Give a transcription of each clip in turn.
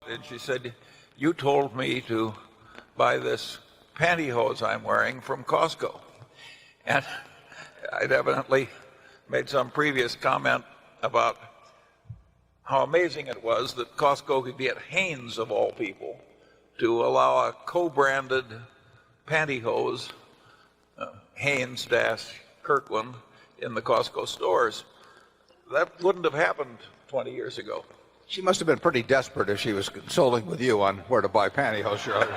and she said, "You told me to buy this pantyhose I'm wearing from Costco." And I'd evidently made some previous comment about how amazing it was that Costco could get Hanes, of all people, to allow a co-branded pantyhose, Hanes-Kirkland, in the Costco stores. That wouldn't have happened 20 years ago. She must have been pretty desperate if she was consulting with you on where to buy pantyhose, Shirley.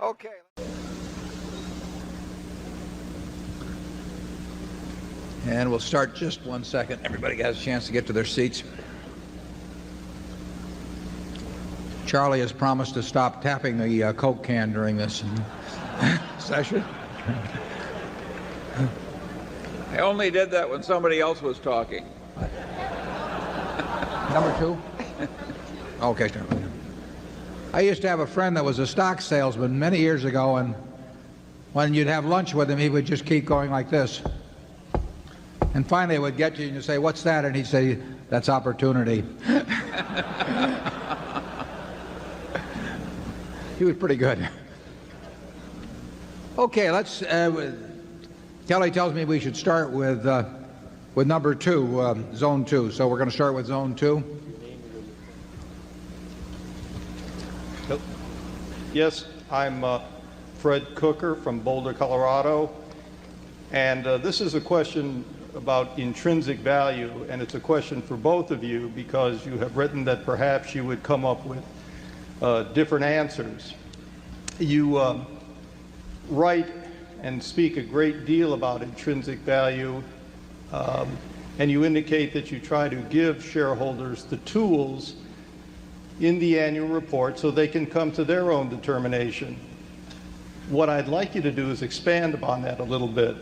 Okay. And we'll start just 1 second. Everybody has a chance to get to their seats. Charlie has promised to stop tapping the Coke can during this session. I only did that when somebody else was talking. Number 2? Okay, start. I used to have a friend that was a stock salesman many years ago, and when you'd have lunch with him, he would just keep going like this. And finally it would get you and you'd say, "What's that?" And he'd say, "That's opportunity." He was pretty good. Okay, let's Kelly tells me we should start with number 2, zone 2. So we're going to start with zone 2. Yes, I'm Fred Cooker from Boulder, Colorado, and this is a question about intrinsic value, and it's a question for both of you because you have written that perhaps you would come up with different answers. You write and speak a great deal about intrinsic value, and you indicate that you try to give shareholders the tools in the annual report so they can come to their own determination. What I'd like you to do is expand upon that a little bit.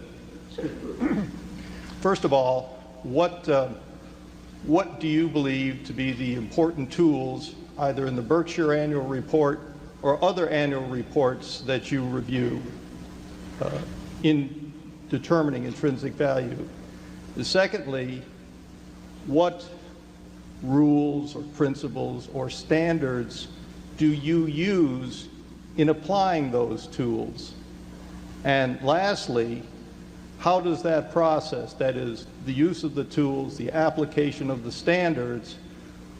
First of all, what do you believe to be the important tools, either in the Berkshire annual report or other annual reports that you review in determining intrinsic value? Secondly, what rules or principles or standards do you use in applying those tools? And lastly, how does that process, that is, the use of the tools, the application of the standards,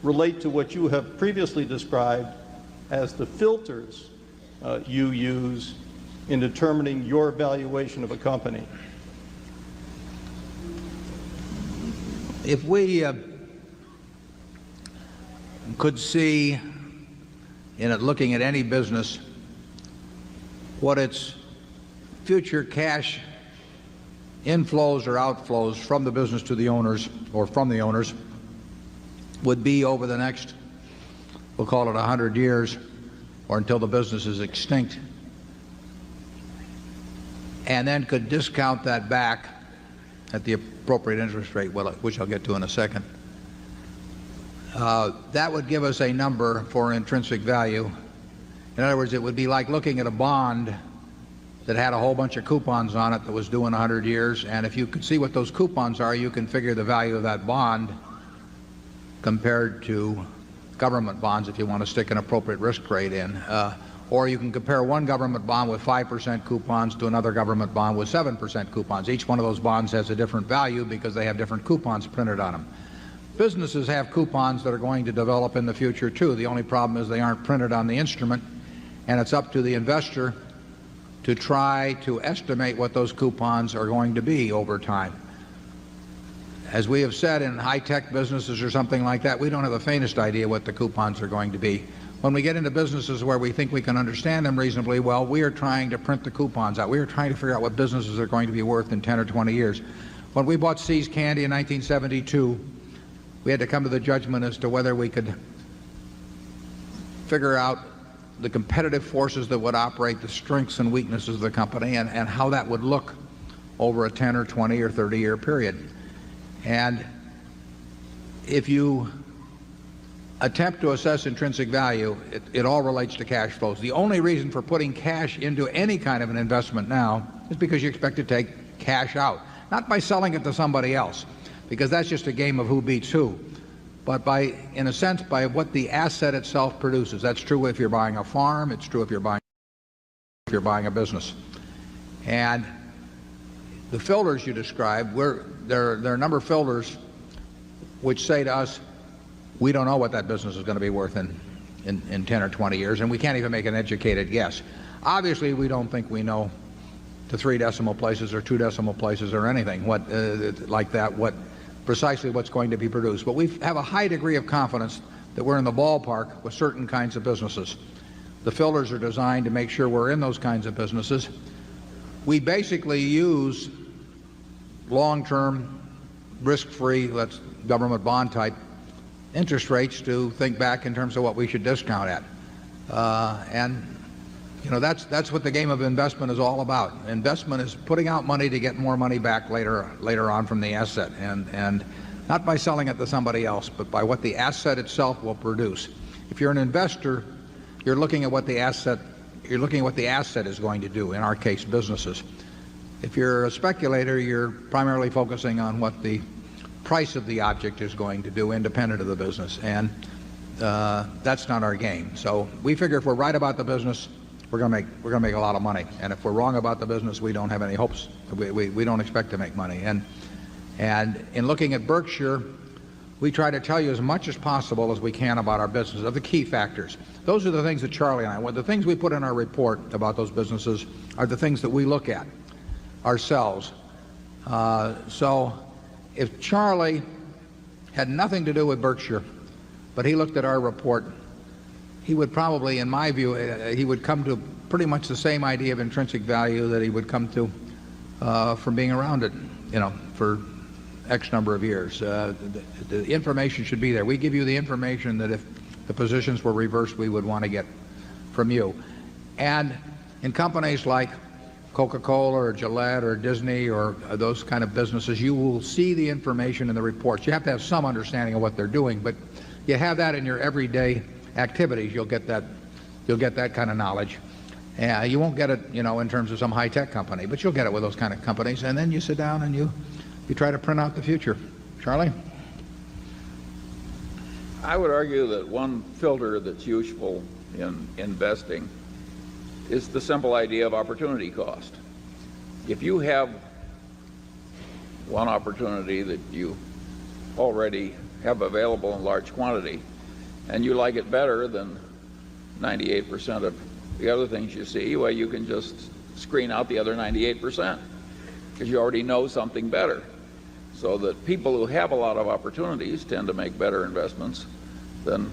relate to what you have previously described as the filters you use in determining your valuation of a company? If we could see, in looking at any business, what its future cash inflows or outflows from the business to the owners or from the owners would be over the next, we'll call it 100 years, or until the business is extinct, and then could discount that back at the appropriate interest rate, which I'll get to in a second, that would give us a number for intrinsic value. In other words, it would be like looking at a bond that had a whole bunch of coupons on it that was due in 100 years, and if you could see what those coupons are, you can figure the value of that bond compared to government bonds if you want to stick an appropriate risk rate in. Or you can compare one government bond with 5% coupons to another government bond with 7% coupons. Each one of those bonds has a different value because they have different coupons printed on them. Businesses have coupons that are going to develop in the future too. The only problem is they aren't printed on the instrument, and it's up to the investor to try to estimate what those coupons are going to be over time. As we have said, in high-tech businesses or something like that, we don't have the faintest idea what the coupons are going to be. When we get into businesses where we think we can understand them reasonably well, we are trying to print the coupons out. We are trying to figure out what businesses are going to be worth in 10 or 20 years. When we bought See's Candy in 1972, we had to come to the judgment as to whether we could figure out the competitive forces that would operate, the strengths and weaknesses of the company, and how that would look over a 10 or 20 or 30-year period. And if you attempt to assess intrinsic value, it all relates to cash flows. The only reason for putting cash into any kind of an investment now is because you expect to take cash out, not by selling it to somebody else, because that's just a game of who beats who. but in a sense, by what the asset itself produces. That's true if you're buying a farm. It's true if you're buying a business. And the filters you described, there are a number of filters which say to us, we don't know what that business is going to be worth in 10 or 20 years, and we can't even make an educated guess. Obviously, we don't think we know to 3 decimal places or 2 decimal places or anything like that, precisely what's going to be produced. But we have a high degree of confidence that we're in the ballpark with certain kinds of businesses. The filters are designed to make sure we're in those kinds of businesses. We basically use long-term, risk-free, that's government bond type interest rates to think back in terms of what we should discount at. And you know, that's what the game of investment is all about. Investment is putting out money to get more money back later on from the asset, and not by selling it to somebody else, but by what the asset itself will produce. If you're an investor, you're looking at what the asset is going to do, in our case, businesses. If you're a speculator, you're primarily focusing on what the price of the object is going to do, independent of the business, and that's not our game. So we figure if we're right about the business, we're going to make a lot of money, and if we're wrong about the business, we don't have any hopes. We don't expect to make money. And in looking at Berkshire, we try to tell you as much as possible as we can about our business, of the key factors. Those are the things that Charlie and the things we put in our report about those businesses are the things that we look at ourselves. So if Charlie had nothing to do with Berkshire, but he looked at our report, he would probably, in my view, he would come to pretty much the same idea of intrinsic value that he would come to from being around it, you know, for X number of years. The information should be there. We give you the information that if the positions were reversed, we would want to get from you. And in companies like Coca-Cola or Gillette or Disney or those kind of businesses, you will see the information in the reports. You have to have some understanding of what they're doing, but you have that in your everyday activities. You'll get that kind of knowledge. You won't get it, you know, in terms of some high-tech company, but you'll get it with those kind of companies. And then you sit down and you try to print out the future. Charlie? I would argue that one filter that's useful in investing is the simple idea of opportunity cost. If you have one opportunity that you already have available in large quantity, and you like it better than 98% of the other things you see, well, you can just screen out the other 98% because you already know something better. So that people who have a lot of opportunities tend to make better investments than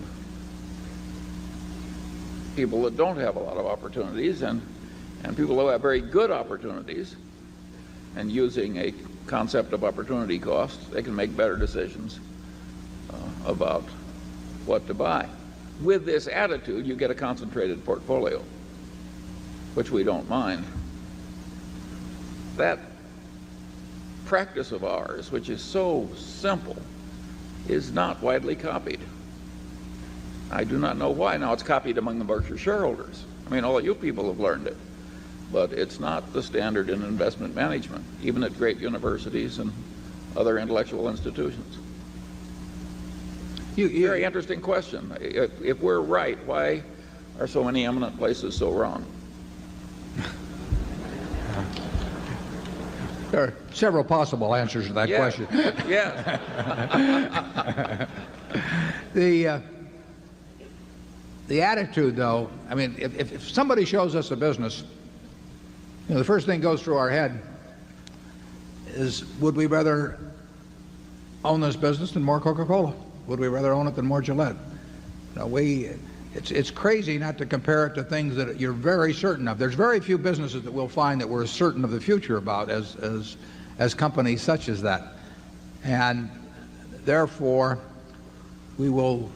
people that don't have a lot of opportunities, and people who have very good opportunities, and using a concept of opportunity cost, they can make better decisions about what to buy. With this attitude, you get a concentrated portfolio, which we don't mind. That practice of ours, which is so simple, is not widely copied. I do not know why. Now, it's copied among the Berkshire shareholders. I mean, all of you people have learned it. But it's not the standard in investment management, even at great universities and other intellectual institutions. Very interesting question. If we're right, why are so many eminent places so wrong? There are several possible answers to that question. Yes. The attitude, though, I mean, if somebody shows us a business, you know, the first thing goes through our head is, would we rather own this business than more Coca-Cola? Would we rather own it than more Gillette? You know, it's crazy not to compare it to things that you're very certain of. There's very few businesses that we'll find that we're certain of the future about as companies such as that. And therefore, we will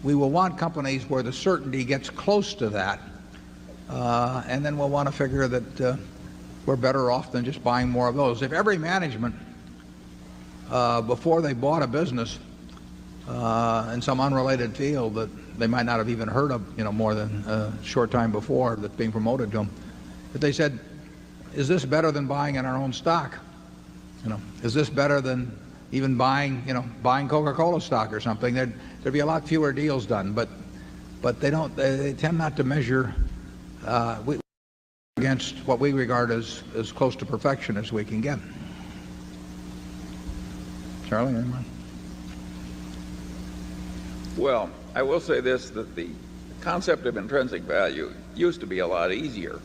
want companies where the certainty gets close to that, and then we'll want to figure that we're better off than just buying more of those. If every management, before they bought a business in some unrelated field that they might not have even heard of, you know, more than a short time before that's being promoted to them, if they said, is this better than buying in our own stock? You know, is this better than even buying Coca-Cola stock or something, there'd be a lot fewer deals done. But they tend not to measure against what we regard as close to perfection as we can get. Charlie, anyone? Well, I will say this, that the concept of intrinsic value used to be a lot easier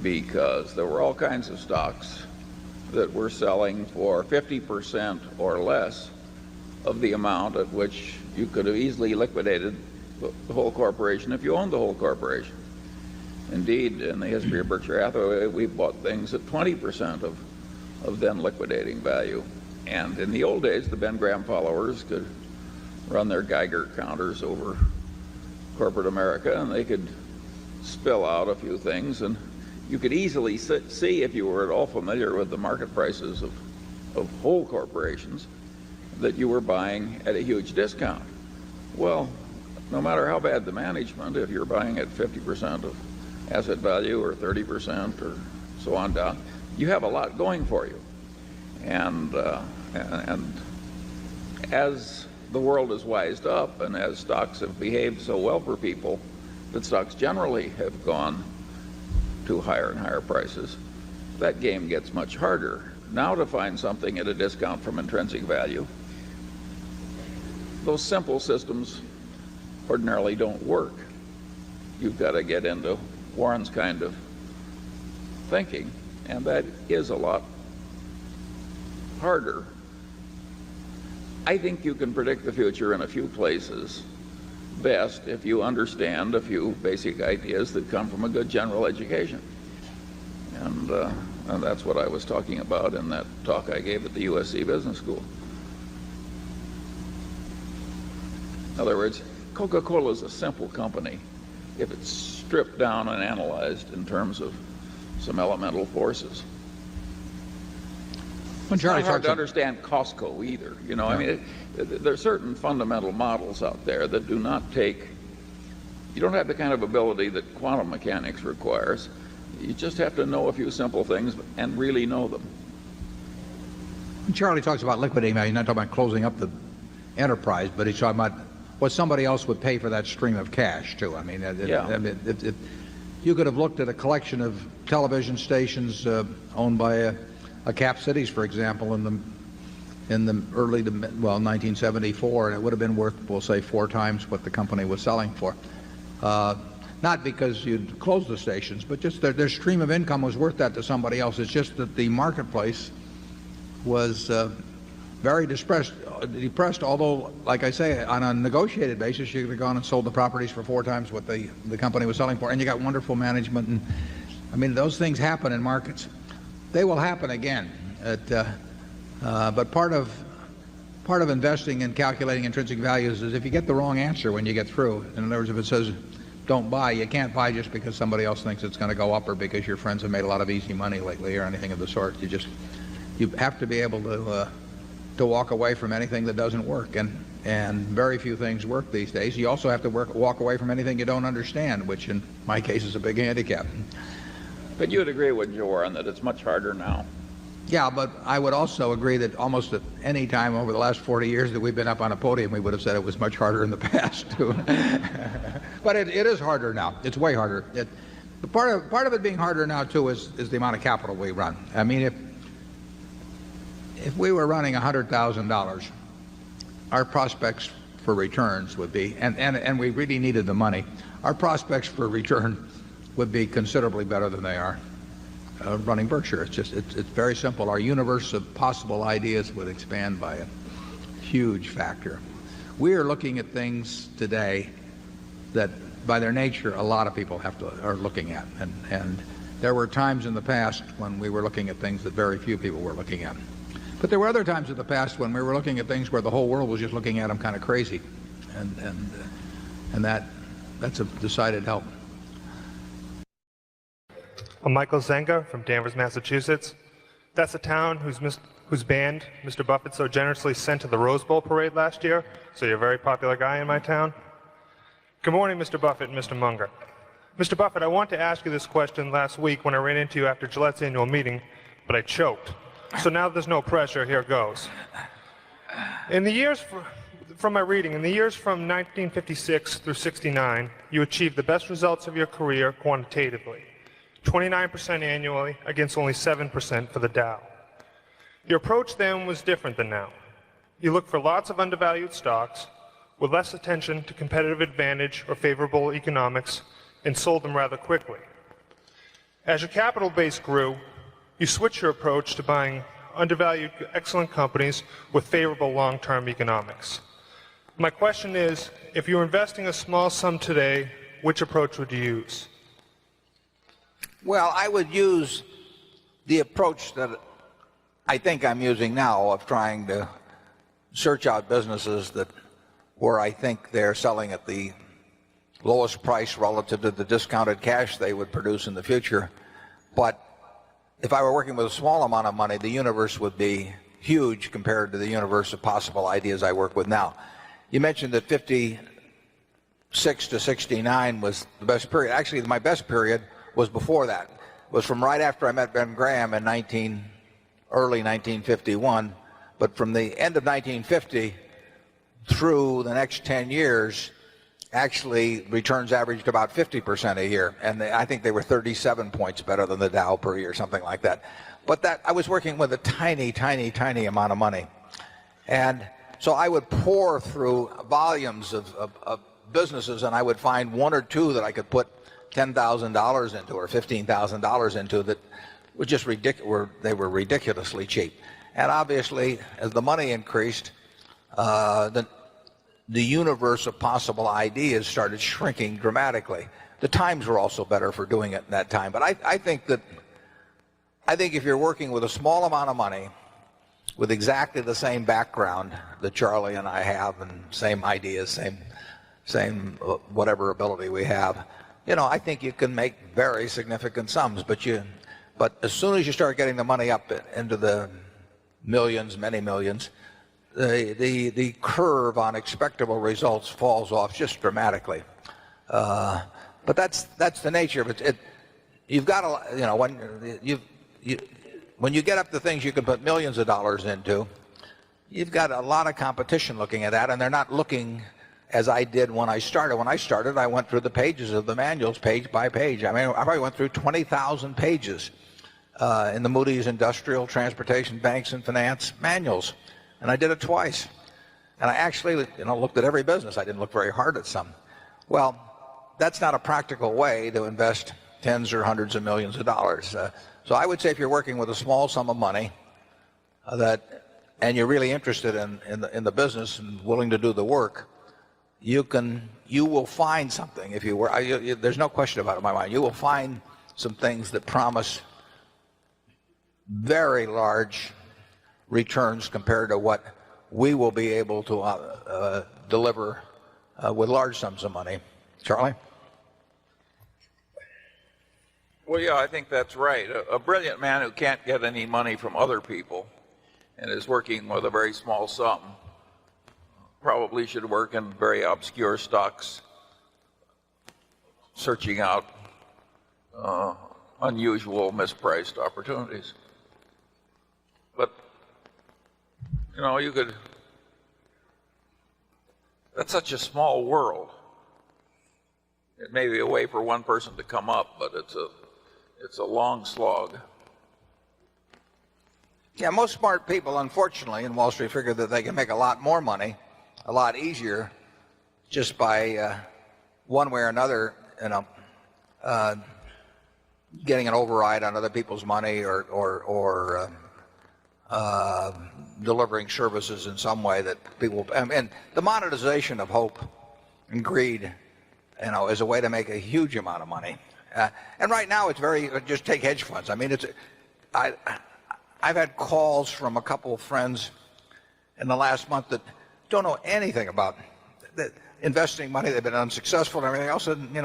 because there were all kinds of stocks that were selling for 50% or less of the amount at which you could have easily liquidated the whole corporation if you owned the whole corporation. Indeed, in the history of Berkshire Hathaway, we bought things at 20% of then liquidating value. And in the old days, the Ben Graham followers could run their Geiger counters over corporate America, and they could spill out a few things, and you could easily see, if you were at all familiar with the market prices of whole corporations, that you were buying at a huge discount. Well, no matter how bad the management, if you're buying at 50% of asset value or 30% or so on down, you have a lot going for you. And as the world has wised up and as stocks have behaved so well for people that stocks generally have gone to higher and higher prices, that game gets much harder. Now to find something at a discount from intrinsic value, those simple systems ordinarily don't work. You've got to get into Warren's kind of thinking, and that is a lot harder. I think you can predict the future in a few places best if you understand a few basic ideas that come from a good general education. And that's what I was talking about in that talk I gave at the USC Business School. In other words, Coca-Cola is a simple company if it's stripped down and analyzed in terms of some elemental forces. It's not hard to understand Costco either. You know, I mean, there are certain fundamental models out there that do not take, you don't have the kind of ability that quantum mechanics requires. You just have to know a few simple things and really know them. When Charlie talks about liquidating value, he's not talking about closing up the enterprise, but he's talking about what somebody else would pay for that stream of cash, too. I mean, you could have looked at a collection of television stations owned by a Cap Cities, for example, in the early to 1974, and it would have been worth, we'll say, 4 times what the company was selling for. Not because you'd closed the stations, but just their stream of income was worth that to somebody else. It's just that the marketplace was very depressed, although, like I say, on a negotiated basis, you could have gone and sold the properties for 4 times what the company was selling for, and you got wonderful management. And I mean, those things happen in markets. They will happen again. But part of investing and calculating intrinsic values is if you get the wrong answer when you get through. In other words, if it says don't buy, you can't buy just because somebody else thinks it's going to go up or because your friends have made a lot of easy money lately or anything of the sort. You have to be able to walk away from anything that doesn't work, and very few things work these days. You also have to walk away from anything you don't understand, which in my case is a big handicap. But you would agree, wouldn't you, Warren, that it's much harder now? Yeah, but I would also agree that almost at any time over the last 40 years that we've been up on a podium, we would have said it was much harder in the past, too. But it is harder now. It's way harder. Part of it being harder now, too, is the amount of capital we run. I mean, if we were running $100,000, our prospects for returns would be, and we really needed the money, our prospects for return would be considerably better than they are running Berkshire. It's very simple. Our universe of possible ideas would expand by a huge factor. We are looking at things today that, by their nature, a lot of people are looking at, and there were times in the past when we were looking at things that very few people were looking at. But there were other times in the past when we were looking at things where the whole world was just looking at them kind of crazy, and that's a decided help. I'm Michael Zenga from Danvers, Massachusetts. That's a town whose band Mr. Buffett so generously sent to the Rose Bowl parade last year, so you're a very popular guy in my town. Good morning, Mr. Buffett and Mr. Munger. Mr. Buffett, I wanted to ask you this question last week when I ran into you after Gillette's annual meeting, but I choked. So now there's no pressure, here goes. In the years, from my reading, in the years from 1956 through 69, you achieved the best results of your career quantitatively, 29% annually against only 7% for the Dow. Your approach then was different than now. You looked for lots of undervalued stocks with less attention to competitive advantage or favorable economics and sold them rather quickly. As your capital base grew, you switched your approach to buying undervalued, excellent companies with favorable long-term economics. My question is, if you were investing a small sum today, which approach would you use? Well, I would use the approach that I think I'm using now of trying to search out businesses that where I think they're selling at the lowest price relative to the discounted cash they would produce in the future. But if I were working with a small amount of money, the universe would be huge compared to the universe of possible ideas I work with now. You mentioned that 56 to 69 was the best period. Actually, my best period was before that. It was from right after I met Ben Graham in early 1951. But from the end of 1950 through the next 10 years, actually returns averaged about 50% a year, and I think they were 37 points better than the Dow per year, something like that. But that I was working with a tiny amount of money, and so I would pour through volumes of businesses, and I would find one or two that I could put $10,000 into or $15,000 into that were just ridiculous. They were ridiculously cheap, and obviously, as the money increased, the universe of possible ideas started shrinking dramatically. The times were also better for doing it in that time. But I think if you're working with a small amount of money, with exactly the same background that Charlie and I have, and same ideas, same whatever ability we have, I think you can make very significant sums. But as soon as you start getting the money up into the millions, many millions, the curve on expectable results falls off just dramatically. But that's the nature of it. You've got to, when you get up to things you can put millions of dollars into, you've got a lot of competition looking at that, and they're not looking as I did when I started. When I started, I went through the pages of the manuals page by page. I mean, I probably went through 20,000 pages in the Moody's Industrial, Transportation, Banks, and Finance manuals. And I did it twice. And I actually, looked at every business. I didn't look very hard at some. Well, that's not a practical way to invest tens or hundreds of millions of dollars. So I would say if you're working with a small sum of money and you're really interested in the business and willing to do the work, you will find something. If you were, there's no question about it in my mind. You will find some things that promise very large returns compared to what we will be able to deliver with large sums of money. Charlie? Well, yeah, I think that's right. A brilliant man who can't get any money from other people and is working with a very small sum probably should work in very obscure stocks, searching out unusual mispriced opportunities. But that's such a small world. It may be a way for one person to come up, but it's a long slog. Yeah, most smart people, unfortunately, in Wall Street figure that they can make a lot more money, a lot easier, just by one way or another, getting an override on other people's money or delivering services in some way that people. And the monetization of hope and greed, is a way to make a huge amount of money. And right now, it's very. Just take hedge funds. I mean, I've had calls from a couple of friends in the last month that don't know anything about investing money. They've been unsuccessful and everything else. And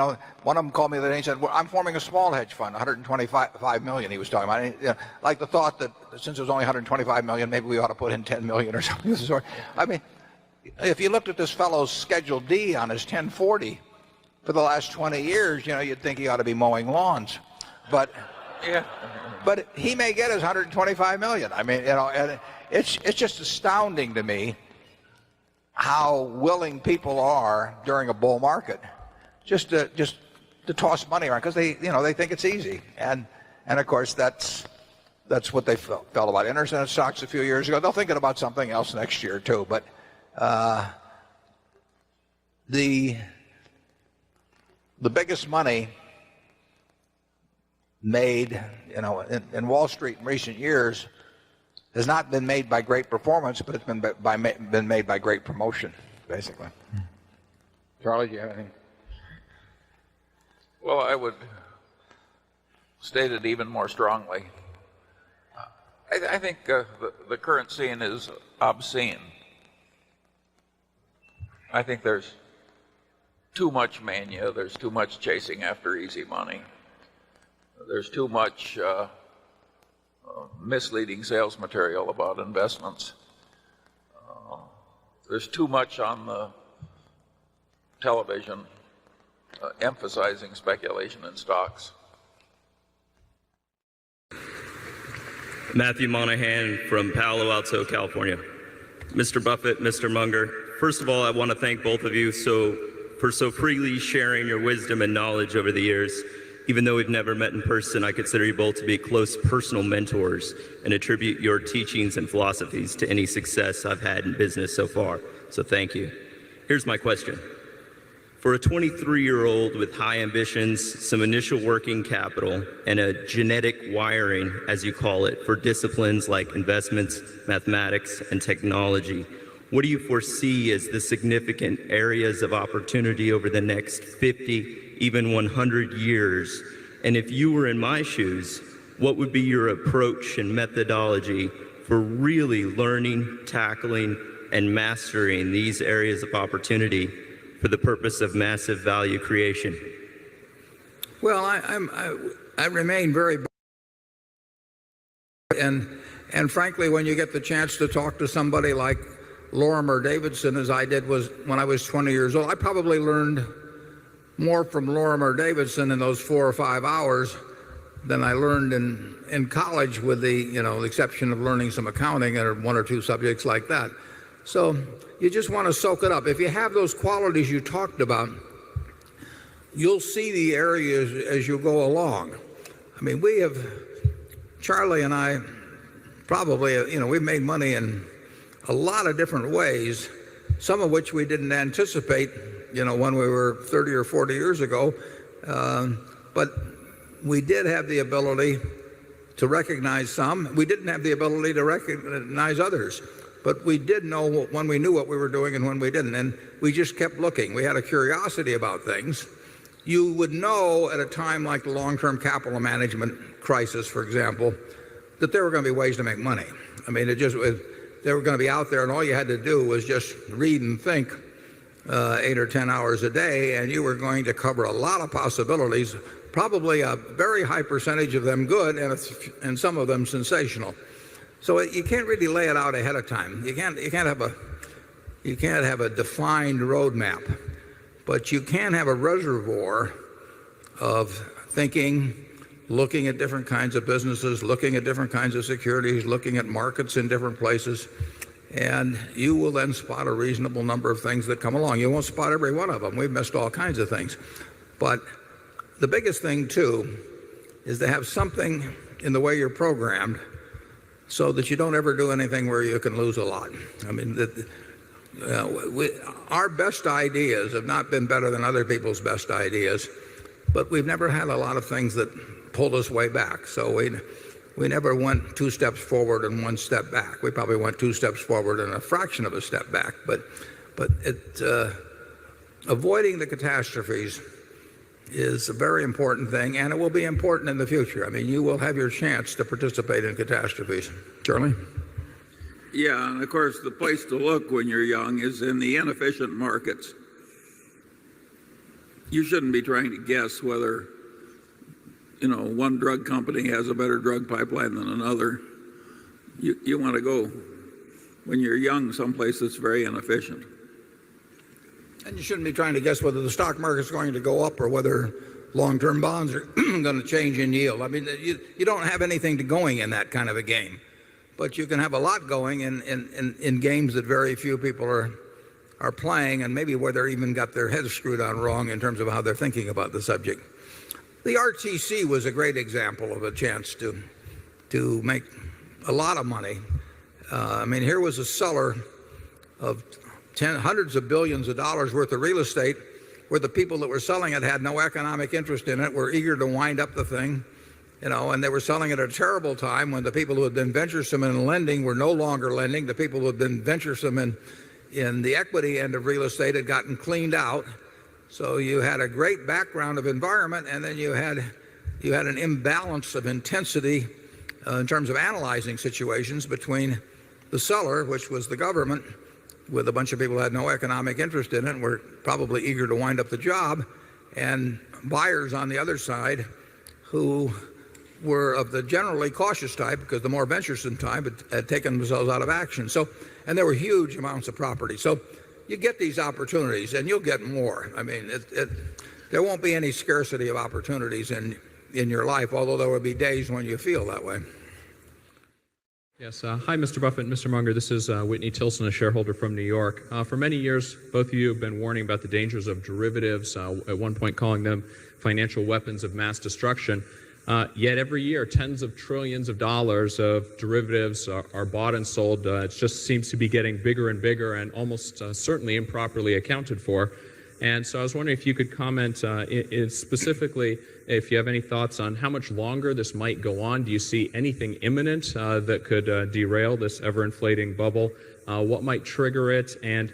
one of them called me the other day and said, "Well, I'm forming a small hedge fund, 125 million." He was talking about, like the thought that since it was only 125 million, maybe we ought to put in 10 million or something of the sort. I mean, if you looked at this fellow's Schedule D on his 1040 for the last 20 years, you'd think he ought to be mowing lawns, but. Yeah. But he may get his 125 million. I mean, it's just astounding to me how willing people are during a bull market just to toss money around because they think it's easy. And of course that's what they felt about internet stocks a few years ago. They'll think about something else next year too. But the biggest money made in Wall Street in recent years has not been made by great performance, but it's been made by great promotion, basically. Charlie, do you have anything? Well, I would state it even more strongly. I think the current scene is obscene. I think there's too much mania. There's too much chasing after easy money. There's too much misleading sales material about investments. There's too much on the television emphasizing speculation in stocks. Matthew Monahan from Palo Alto, California. Mr. Buffett, Mr. Munger, first of all, I want to thank both of you for so freely sharing your wisdom and knowledge over the years. Even though we've never met in person, I consider you both to be close personal mentors and attribute your teachings and philosophies to any success I've had in business so far. So thank you. Here's my question. For a 23-year-old with high ambitions, some initial working capital, and a genetic wiring, as you call it, for disciplines like investments, mathematics, and technology, what do you foresee as the significant areas of opportunity over the next 50, even 100 years? And if you were in my shoes, what would be your approach and methodology for really learning, tackling, and mastering these areas of opportunity for the purpose of massive value creation? Well, I remain very, and frankly, when you get the chance to talk to somebody like Lorimer Davidson, as I did when I was 20 years old, I probably learned more from Lorimer Davidson in those 4 or 5 hours than I learned in college, with the exception of learning some accounting or 1 or 2 subjects like that. So you just want to soak it up. If you have those qualities you talked about, you'll see the areas as you go along. I mean, Charlie and I probably, we've made money in a lot of different ways, some of which we didn't anticipate, when we were 30 or 40 years ago. But we did have the ability to recognize some. We didn't have the ability to recognize others. But we did know when we knew what we were doing and when we didn't. And we just kept looking. We had a curiosity about things. You would know at a time like the long-term capital management crisis, for example, that there were going to be ways to make money. I mean, they were going to be out there, and all you had to do was just read and think 8 or 10 hours a day, and you were going to cover a lot of possibilities, probably a very high percentage of them good, and some of them sensational. So you can't really lay it out ahead of time. You can't have a defined roadmap, but you can have a reservoir of thinking, looking at different kinds of businesses, looking at different kinds of securities, looking at markets in different places, and you will then spot a reasonable number of things that come along. You won't spot every one of them. We've missed all kinds of things. But the biggest thing, too, is to have something in the way you're programmed so that you don't ever do anything where you can lose a lot. I mean, our best ideas have not been better than other people's best ideas, but we've never had a lot of things that pulled us way back. So we never went 2 steps forward and 1 step back. We probably went 2 steps forward and a fraction of a step back. But avoiding the catastrophes is a very important thing, and it will be important in the future. I mean, you will have your chance to participate in catastrophes. Charlie? Yeah, and of course the place to look when you're young is in the inefficient markets. You shouldn't be trying to guess whether one drug company has a better drug pipeline than another. You want to go, when you're young, someplace that's very inefficient. And you shouldn't be trying to guess whether the stock market's going to go up or whether long-term bonds are going to change in yield. I mean, you don't have anything to going in that kind of a game. but you can have a lot going in games that very few people are playing, and maybe where they're even got their heads screwed on wrong in terms of how they're thinking about the subject. The RTC was a great example of a chance to make a lot of money. I mean, here was a seller of hundreds of billions of dollars worth of real estate, where the people that were selling it had no economic interest in it, were eager to wind up the thing, and they were selling it at a terrible time when the people who had been venturesome in lending were no longer lending. The people who had been venturesome in the equity end of real estate had gotten cleaned out. So you had a great background of environment, and then you had an imbalance of intensity in terms of analyzing situations between the seller, which was the government, with a bunch of people who had no economic interest in it and were probably eager to wind up the job, and buyers on the other side who were of the generally cautious type, because the more venturesome type had taken themselves out of action. And there were huge amounts of property. So you get these opportunities, and you'll get more. I mean, there won't be any scarcity of opportunities in your life, although there will be days when you feel that way. Yes. Hi, Mr. Buffett and Mr. Munger. This is Whitney Tilson, a shareholder from New York. For many years, both of you have been warning about the dangers of derivatives, at one point calling them financial weapons of mass destruction. Yet every year, tens of trillions of dollars of derivatives are bought and sold. It just seems to be getting bigger and bigger, and almost certainly improperly accounted for. And so I was wondering if you could comment specifically if you have any thoughts on how much longer this might go on. Do you see anything imminent that could derail this ever-inflating bubble? What might trigger it? And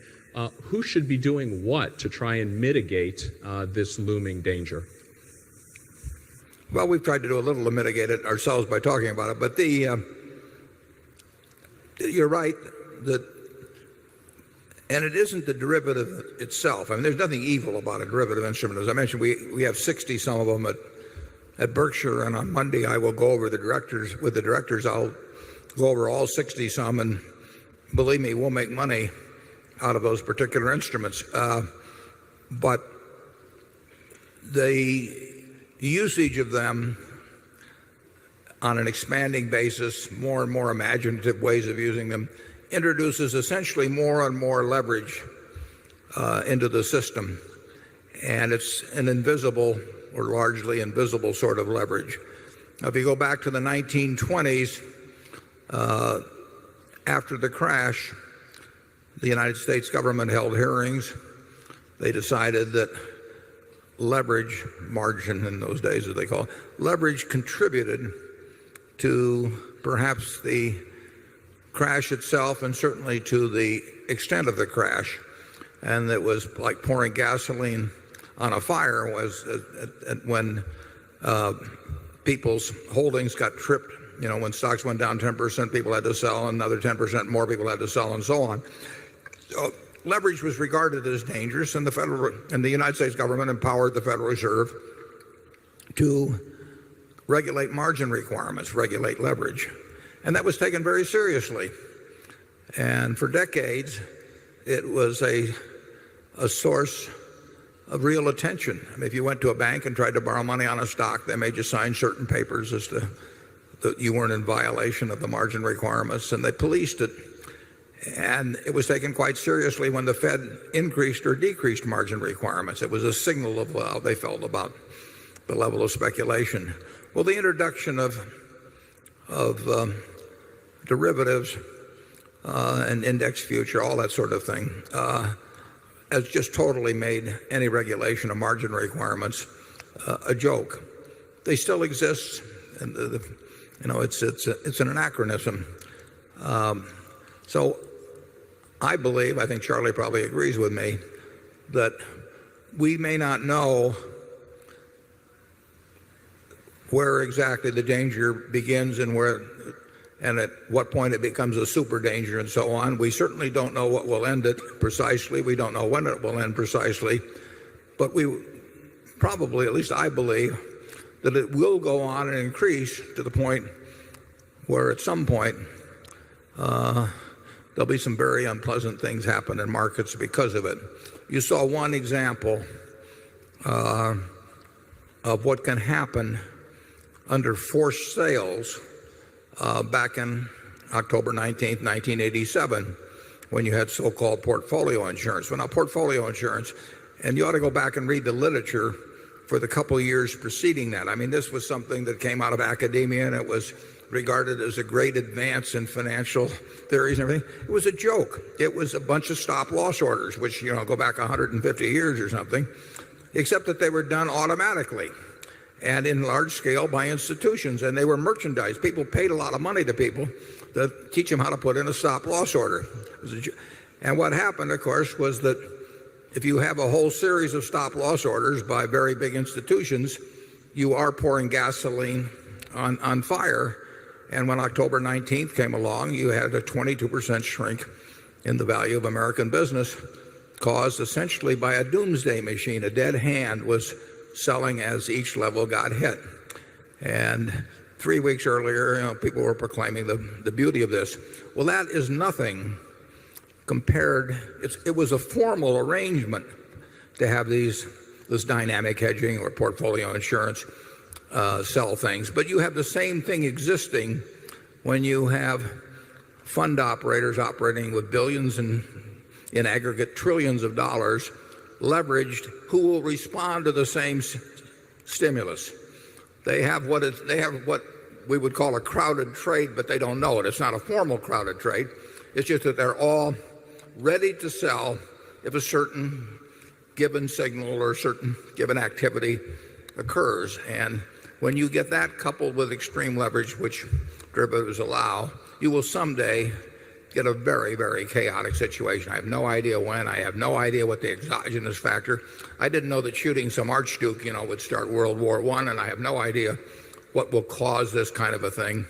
who should be doing what to try and mitigate this looming danger? Well, we've tried to do a little to mitigate it ourselves by talking about it, but you're right that, and it isn't the derivative itself. I mean, there's nothing evil about a derivative instrument. As I mentioned, we have 60 some of them at Berkshire, and on Monday I will go over with the directors. I'll go over all 60 some, and believe me, we'll make money out of those particular instruments. But the usage of them on an expanding basis, more and more imaginative ways of using them, introduces essentially more and more leverage into the system. And it's an invisible or largely invisible sort of leverage. Now, if you go back to the 1920s, after the crash, the United States government held hearings. They decided that leverage, margin in those days as they call it, leverage contributed to perhaps the crash itself, and certainly to the extent of the crash. And it was like pouring gasoline on a fire when people's holdings got tripped. You know, when stocks went down 10%, people had to sell, another 10% more people had to sell, and so on. So leverage was regarded as dangerous, and the United States government empowered the Federal Reserve to regulate margin requirements, regulate leverage. And that was taken very seriously. And for decades, it was a source of real attention. I mean, if you went to a bank and tried to borrow money on a stock, they made you sign certain papers as to that you weren't in violation of the margin requirements, and they policed it. And it was taken quite seriously when the Fed increased or decreased margin requirements. It was a signal of how they felt about the level of speculation. Well, the introduction of derivatives and index future, all that sort of thing, has just totally made any regulation of margin requirements a joke. They still exist, and it's an anachronism. So I believe, I think Charlie probably agrees with me, that we may not know where exactly the danger begins and at what point it becomes a super danger and so on. We certainly don't know what will end it precisely. We don't know when it will end precisely. But we probably, at least I believe, that it will go on and increase to the point where at some point there'll be some very unpleasant things happen in markets because of it. You saw one example of what can happen under forced sales back in, October 19th, 1987, when you had so-called portfolio insurance. Well, now portfolio insurance, and you ought to go back and read the literature for the couple of years preceding that. I mean, this was something that came out of academia, and it was regarded as a great advance in financial theories and everything. It was a joke. It was a bunch of stop-loss orders, which, go back 150 years or something, except that they were done automatically and in large scale by institutions, and they were merchandised. People paid a lot of money to people to teach them how to put in a stop-loss order. And what happened, of course, was that if you have a whole series of stop-loss orders by very big institutions, you are pouring gasoline on fire. And when October 19th came along, you had a 22% shrink in the value of American business, caused essentially by a doomsday machine. A dead hand was selling as each level got hit. And 3 weeks earlier, people were proclaiming the beauty of this. Well, that is nothing compared. It was a formal arrangement to have this dynamic hedging or portfolio insurance sell things. But you have the same thing existing when you have fund operators operating with billions and in aggregate trillions of dollars leveraged, who will respond to the same stimulus. They have what we would call a crowded trade, but they don't know it. It's not a formal crowded trade. It's just that they're all ready to sell if a certain given signal or a certain given activity occurs. And when you get that coupled with extreme leverage, which derivatives allow, you will someday get a very, very chaotic situation. I have no idea when. I have no idea what the exogenous factor. I didn't know that shooting some archduke, would start World War I, and I have no idea what will cause this kind of a thing.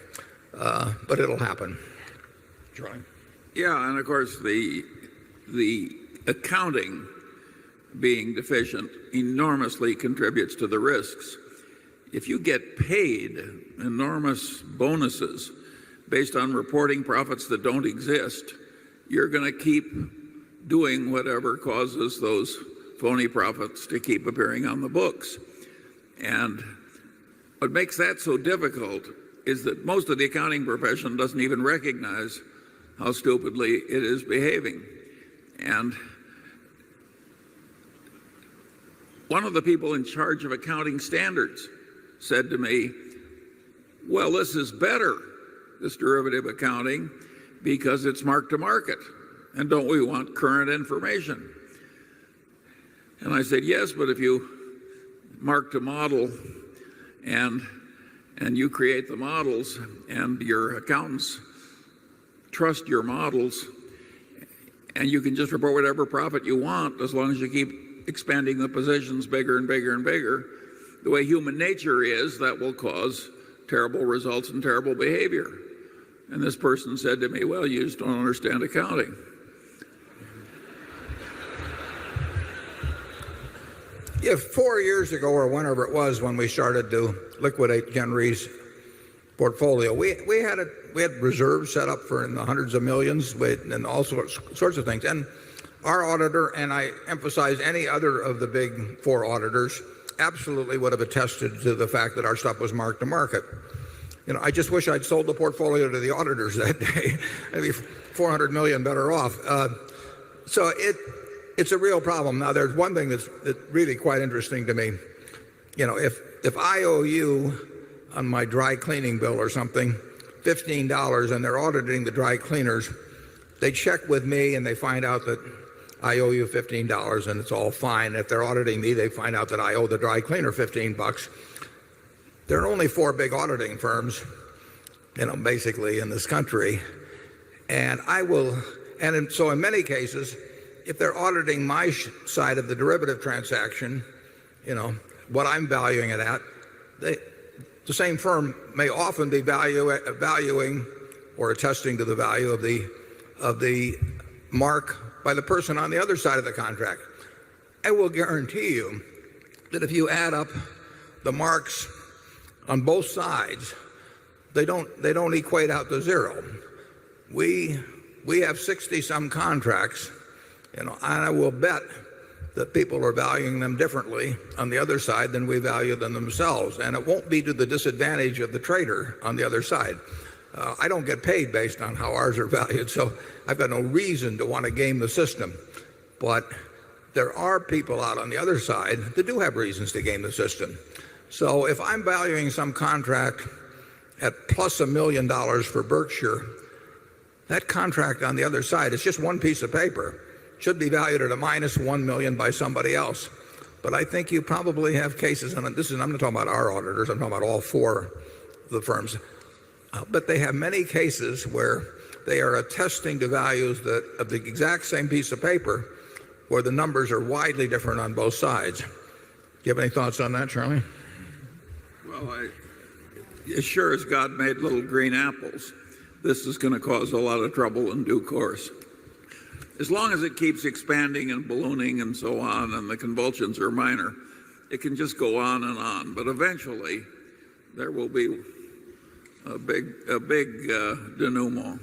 But it'll happen. Charlie? Yeah, and of course the accounting being deficient enormously contributes to the risks. If you get paid enormous bonuses based on reporting profits that don't exist, you're going to keep doing whatever causes those phony profits to keep appearing on the books. And what makes that so difficult is that most of the accounting profession doesn't even recognize how stupidly it is behaving. And one of the people in charge of accounting standards said to me, well, this is better, this derivative accounting, because it's mark to market. And don't we want current information? And I said, yes, but if you mark to model and you create the models and your accountants trust your models, and you can just report whatever profit you want as long as you keep expanding the positions bigger and bigger and bigger, the way human nature is, that will cause terrible results and terrible behavior. And this person said to me, well, you just don't understand accounting. If 4 years ago or whenever it was when we started to liquidate Gen Re's portfolio, we had reserves set up for in the hundreds of millions and all sorts of things. And our auditor, and I emphasize any other of the big four auditors, absolutely would have attested to the fact that our stuff was marked to market. I just wish I'd sold the portfolio to the auditors that day. I'd be 400 million better off. So it's a real problem. Now, there's one thing that's really quite interesting to me. If I owe you on my dry cleaning bill or something $15 and they're auditing the dry cleaners, they check with me and they find out that I owe you $15 and it's all fine. If they're auditing me, they find out that I owe the dry cleaner $15. There are only four big auditing firms, basically in this country. And so in many cases, if they're auditing my side of the derivative transaction, what I'm valuing it at, the same firm may often be valuing or attesting to the value of the mark by the person on the other side of the contract. I will guarantee you that if you add up the marks on both sides, they don't equate out to zero. We have 60 some contracts, and I will bet that people are valuing them differently on the other side than we value them themselves, and it won't be to the disadvantage of the trader on the other side. I don't get paid based on how ours are valued, so I've got no reason to want to game the system. But there are people out on the other side that do have reasons to game the system. So if I'm valuing some contract at plus $1 million for Berkshire, that contract on the other side is just one piece of paper. It should be valued at a minus 1 million by somebody else. But I think you probably have cases, and I'm not talking about our auditors, I'm talking about all four of the firms. But they have many cases where they are attesting to values that of the exact same piece of paper where the numbers are widely different on both sides. Do you have any thoughts on that, Charlie? Well, as sure as God made little green apples, this is going to cause a lot of trouble in due course. As long as it keeps expanding and ballooning and so on, and the convulsions are minor, it can just go on and on. But eventually, there will be a big denouement.